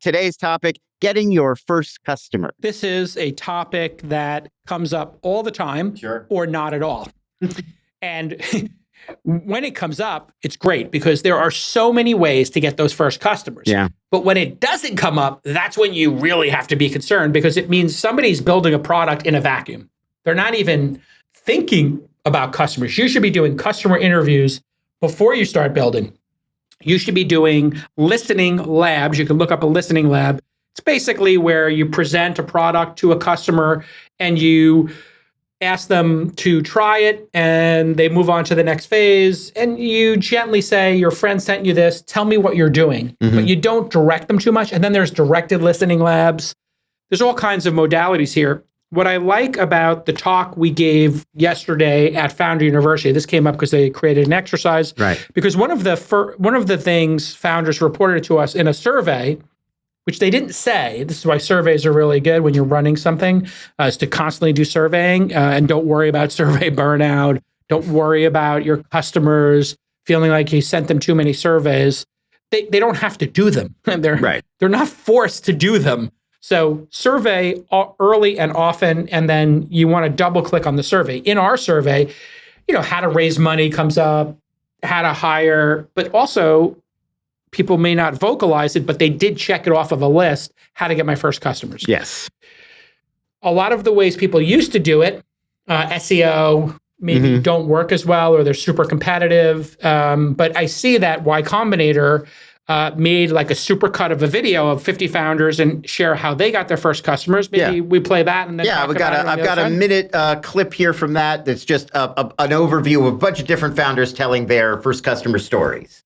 today's topic, getting your first customer. This is a topic that comes up all the time or not at all. And when it comes up, it's great because there are so many ways to get those first customers. Yeah. But when it doesn't come up, that's when you really have to be concerned because it means somebody's building a product in a vacuum. They're not even thinking about customers. You should be doing customer interviews before you start building. You should be doing listening labs. You can look up a listening lab. It's basically where you present a product to a customer and you ask them to try it and they move on to the next phase. And you gently say, your friend sent you this, tell me what you're doing. But you don't direct them too much. And then there's directed listening labs. There's all kinds of modalities here. What I like about the talk we gave yesterday at Founder University, this came up because they created an exercise. Right. Because one of the things founders reported to us in a survey, which they didn't say, this is why surveys are really good when you're running something, is to constantly do surveying and don't worry about survey burnout. Don't worry about your customers feeling like you sent them too many surveys. They don't have to do them. They're not forced to do them. So survey early and often, and then you want to double click on the survey. In our survey, how to raise money comes up, how to hire, but also people may not vocalize it, but they did check it off of a list, how to get my first customers. Yes. A lot of the ways people used to do it, SEO, maybe don't work as well, or they're super competitive. But I see that Y Combinator made like a supercut of a video of 50 founders and share how they got their first customers. Maybe we play that and then I've got a minute clip here from that. That's just an overview of a bunch of different founders telling their first customer stories.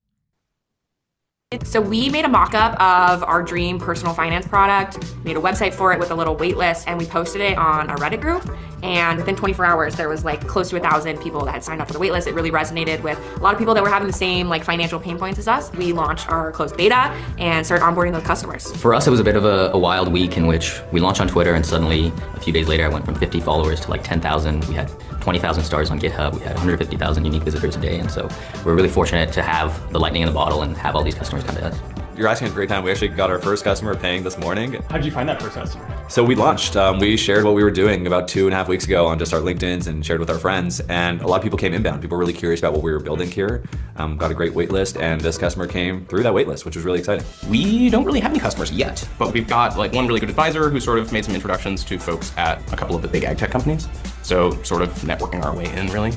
So we made a mock-up of our dream personal finance product, made a website for it with a little wait list, and we posted it on a Reddit group. And within 24 hours, there was like close to 1,000 people that had signed up for the wait list. It really resonated with a lot of people that were having the same like financial pain points as us. We launched our closed beta and started onboarding those customers. For us, it was a bit of a wild week in which we launched on Twitter, and suddenly a few days later, I went from 50 followers to like 10,000. We had 20,000 stars on GitHub. We had 150,000 unique visitors a day. And so we're really fortunate to have the lightning in the bottle and have all these customers come to us. You're asking a great time. We actually got our first customer paying this morning. How did you find that first customer? So we launched. We shared what we were doing about 2.5 weeks ago on just our LinkedIns and shared with our friends. And a lot of people came inbound. People were really curious about what we were building here. Got a great wait list, and this customer came through that wait list, which was really exciting. We don't really have any customers yet, but we've got like one really good advisor who sort of made some introductions to folks at a couple of the big ag tech companies. So sort of networking our way in, really.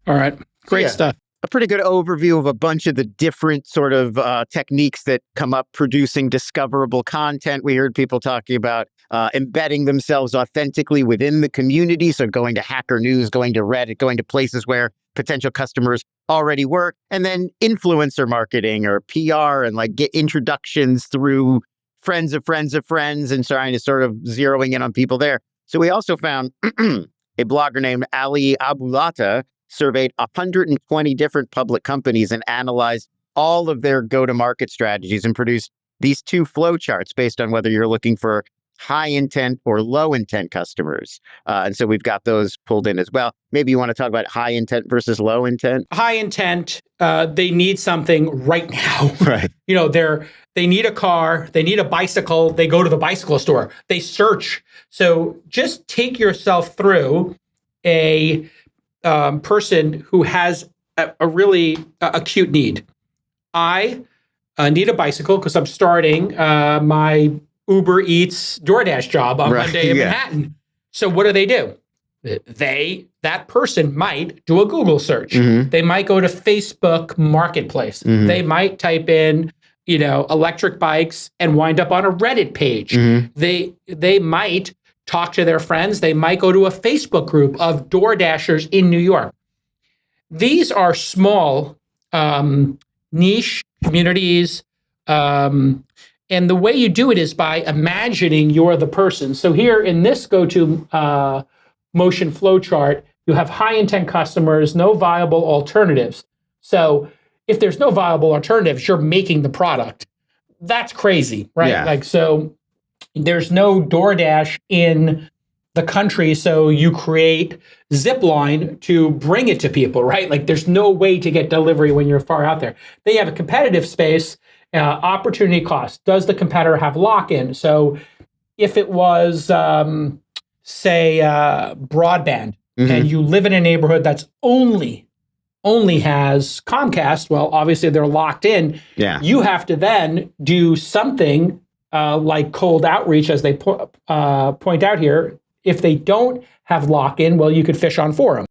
All right. Great stuff. A pretty good overview of a bunch of the different sort of techniques that come up producing discoverable content. We heard people talking about embedding themselves authentically within the community. So going to Hacker News, going to Reddit, going to places where potential customers already work, and then influencer marketing or PR and like get introductions through friends of friends of friends and trying to sort of zeroing in on people there. So we also found a blogger named Ali Abulata surveyed 120 different public companies and analyzed all of their go-to-market strategies and produced these two flowcharts based on whether you're looking for high intent or low intent customers. And so we've got those pulled in as well. Maybe you want to talk about high intent versus low intent? High intent, they need something right now. Right. They need a car, they need a bicycle, they go to the bicycle store, they search. So just take yourself through a person who has a really acute need. I need a bicycle because I'm starting my Uber Eats DoorDash job on Monday in Manhattan. So what do? That person might do a Google search. They might go to Facebook Marketplace. They might type in, electric bikes and wind up on a Reddit page. They might talk to their friends. They might go to a Facebook group of DoorDashers in New York. These are small niche communities. And the way you do it is by imagining you're the person. So here in this go-to motion flow chart, you have high intent customers, no viable alternatives. So if there's no viable alternatives, you're making the product. That's crazy, right? Yeah. So there's no DoorDash in the country, so you create Zipline to bring it to people, right? Like there's no way to get delivery when you're far out there. They have a competitive space, Opportunity cost. Does the competitor have lock-in? So if it was, say, broadband, and you live in a neighborhood that's only has Comcast, well, obviously they're locked in. Yeah. You have to then do something like cold outreach, as they point out here. If they don't have lock-in, well, you could fish on forum.